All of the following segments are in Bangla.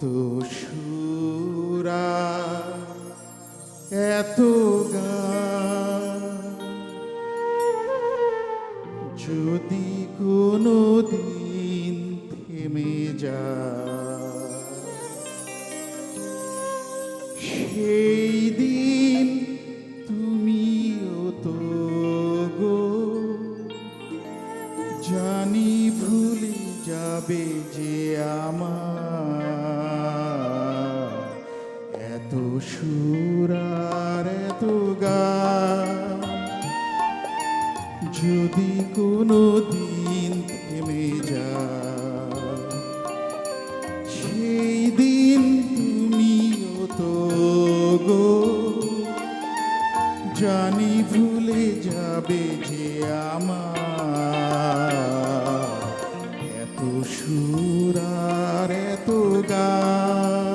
এত সুরা এত গান যদি কোনো দিন থেমে যায় সেই দিন তুমিও তো গো জানি ভুলে যাবে যে আমার এত সুর আর এত গান যদি কোনো দিন থেমে যায় সেই দিন তুমিও তো গো জানি ভুলে যাবে যে আমার এত সুর আর এত গান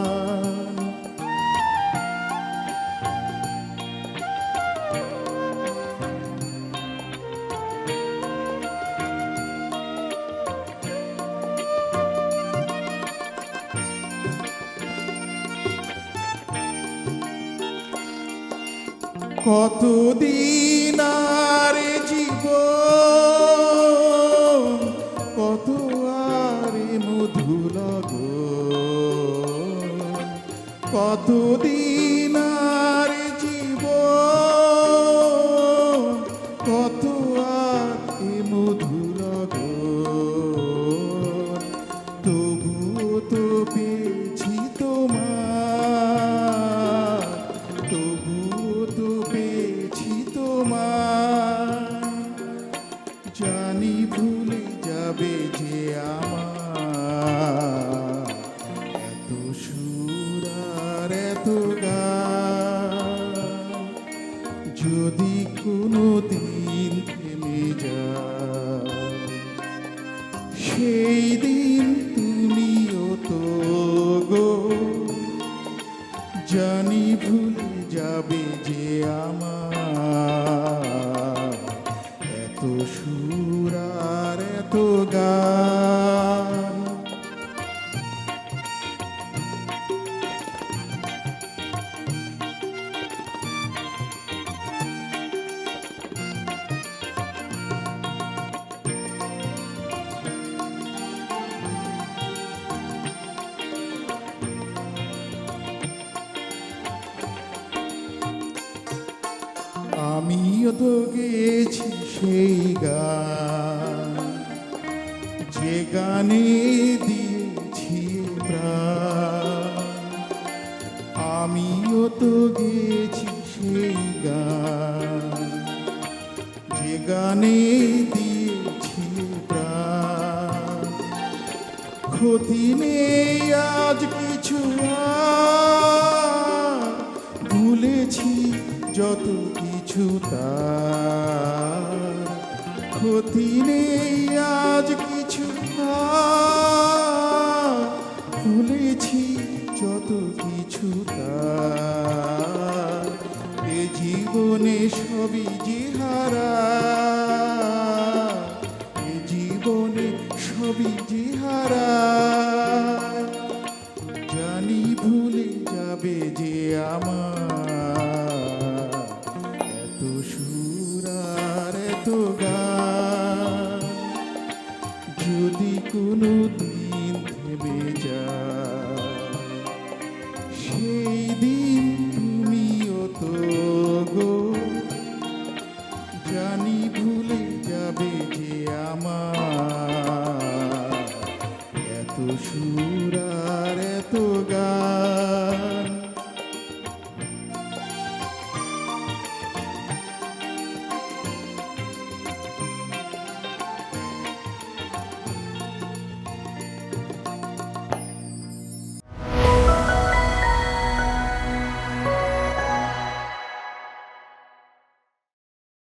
কতদিন আর জীবন কত আর মধুর কতদিন আর জীবন কত আর মধুর তবুও তো পেয়েছি তোমার তবুও তো পেয়েছি তোমার জানি ভুলে যাবে যে আমার এত সুর আর এত গান যদি কোনো দিন থেমে যায় সেই দিন তুমিও তো গো জানি ভুলে যাবে যে আমার এত সুর আর এত গান আমিও তো গেছি সেই গান যে গানে দিয়েছি প্রাণ আমিও তো গেছি সেই গান যে গানে দিয়েছি প্রাণ ক্ষতি নেই আজ কিছু আর ভুলেছি যত কিছু তার ক্ষতি নেই আজ কিছু আর ভুলেছি যত কিছু তার এ জীবনে সবই যে হারা এ জীবনে সবই যে হারা জানি ভুলে যাবে যে আমার এত সুর আর এত গান যদি কোনো দিন থেমে যায় সেই দিন